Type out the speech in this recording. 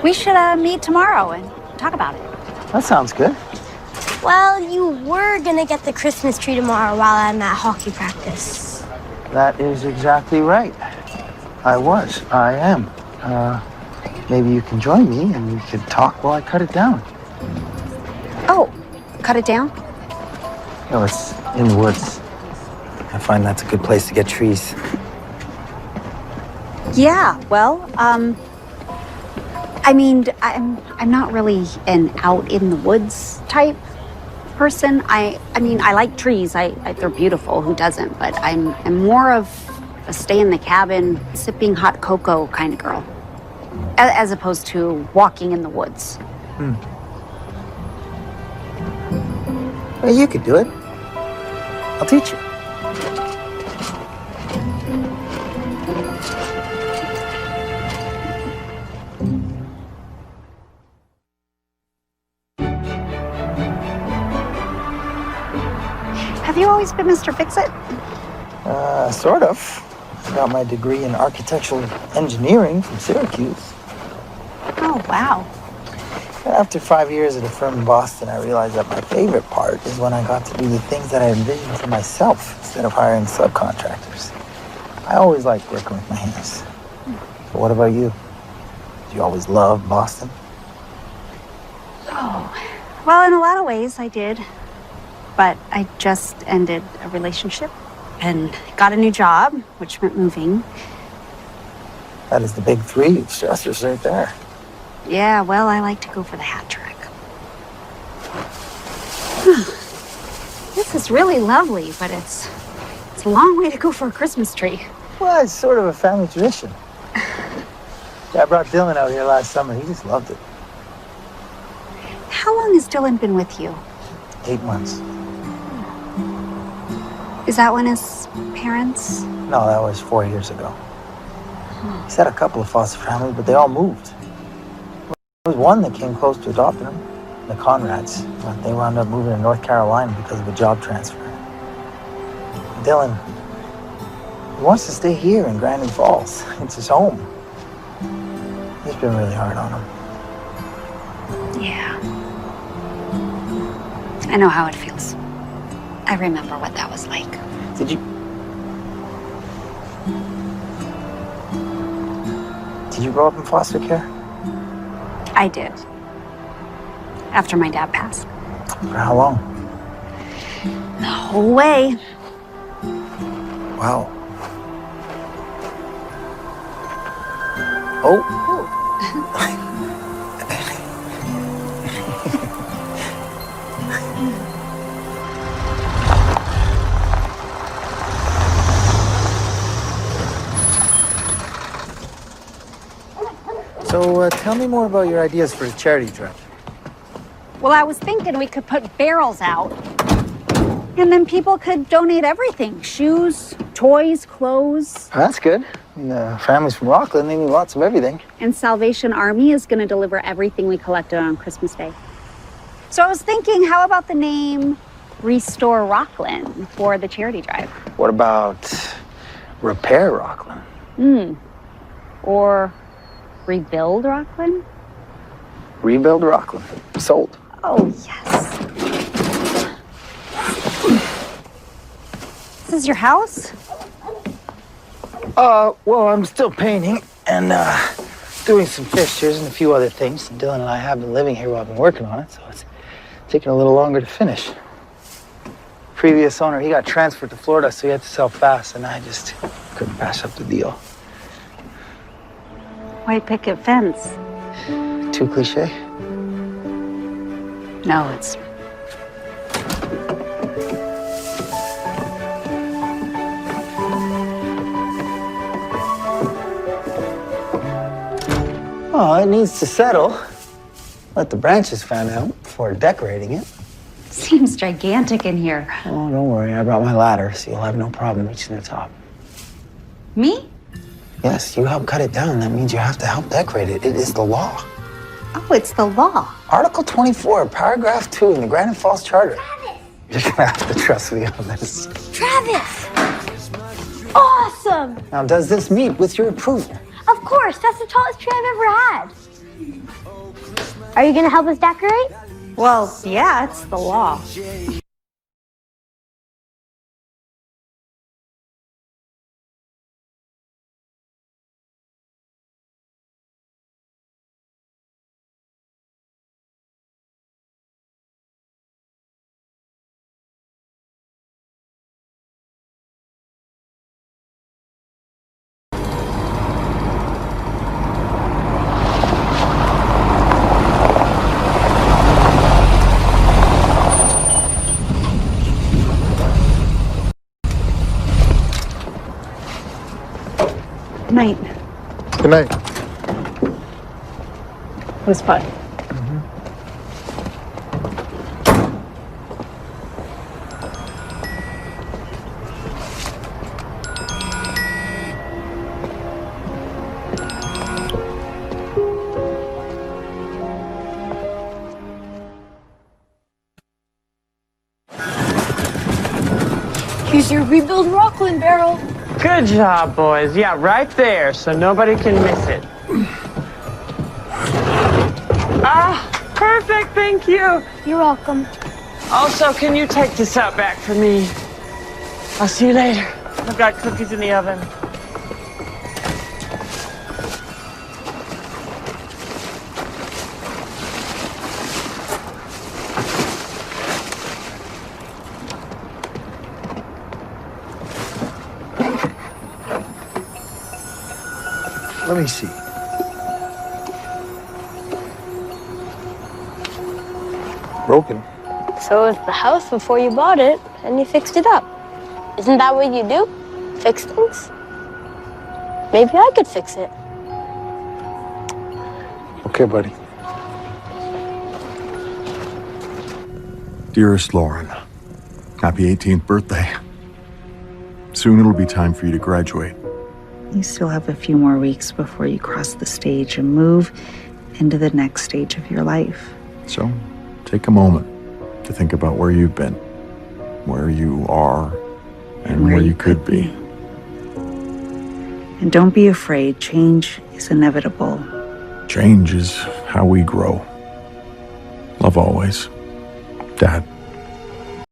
We should meet tomorrow and talk about it. That sounds good. Well, you were gonna get the Christmas tree tomorrow while I'm at hockey practice. That is exactly right. I am. Maybe you can join me and we could talk while I cut it down. Oh, cut it down? No, it's in the woods. I find that's a good place to get trees. Yeah, well, I mean, I'm not really an out in the woods type person. I mean, I like trees. They're beautiful. Who doesn't? But I'm more of a stay in the cabin, sipping hot cocoa kind of girl, as opposed to walking in the woods. Well, you could do it. I'll teach you. Have you always been Mr. Fix-It? Sort of. I got my degree in architectural engineering from Syracuse. Oh, wow. After 5 years at a firm in Boston, I realized that my favorite part is when I got to do the things that I envisioned for myself instead of hiring subcontractors. I always liked working with my hands. So what about you? Did you always love Boston? Oh, well, in a lot of ways I did. But I just ended a relationship and got a new job, which meant moving. That is the big three of stressors right there. Yeah, well, I like to go for the hat trick. This is really lovely, but it's a long way to go for a Christmas tree. Well, it's sort of a family tradition. Yeah, I brought Dylan out here last summer. He just loved it. How long has Dylan been with you? 8 months. Is that when his parents? No, that was 4 years ago. He's had a couple of foster families, but they all moved. There was one that came close to adopting him, the Conrads, but they wound up moving to North Carolina because of a job transfer. Dylan, he wants to stay here in Grandin Falls. It's his home. It's been really hard on him. Yeah. I know how it feels. I remember what that was like. Did you grow up in foster care? I did. After my dad passed. For how long? The whole way. Wow. Oh. So tell me more about your ideas for the charity drive. Well, I was thinking we could put barrels out. And then people could donate everything. Shoes, toys, clothes. That's good. Families from Rockland, they need lots of everything. And Salvation Army is going to deliver everything we collected on Christmas Day. So I was thinking, how about the name Restore Rockland for the charity drive? What about Repair Rockland? Or Rebuild Rockland? Rebuild Rockland. Sold. Oh, yes. This is your house? Well, I'm still painting and doing some fixtures and a few other things. Dylan and I have been living here while I've been working on it, so it's taking a little longer to finish. Previous owner, he got transferred to Florida, so he had to sell fast, and I just couldn't pass up the deal. White picket fence. Too cliche? No, it's... Oh, it needs to settle. Let the branches fan out before decorating it. Seems gigantic in here. Oh, don't worry. I brought my ladder, so you'll have no problem reaching the top. Me? Yes, you help cut it down. That means you have to help decorate it. It is the law. Oh, it's the law. Article 24, paragraph 2 in the Grandin Falls Charter. Travis! You're gonna have to trust me on this. Travis! Awesome! Now, does this meet with your approval? Of course, that's the tallest tree I've ever had. Are you gonna help us decorate? Well, yeah, it's the law. Good night. Good night. It was fun. Here's your rebuild Rockland barrel. Good job, boys. Yeah, right there, so nobody can miss it. Ah, perfect, thank you. You're welcome. Also, can you take this out back for me? I'll see you later. I've got cookies in the oven. Let me see. Broken. So was the house before you bought it, and you fixed it up. Isn't that what you do? Fix things? Maybe I could fix it. Okay, buddy. Dearest Lauren, happy 18th birthday. Soon it'll be time for you to graduate. You still have a few more weeks before you cross the stage and move into the next stage of your life. So take a moment to think about where you've been, where you are, and where you could be. And don't be afraid, change is inevitable. Change is how we grow. Love always. Dad.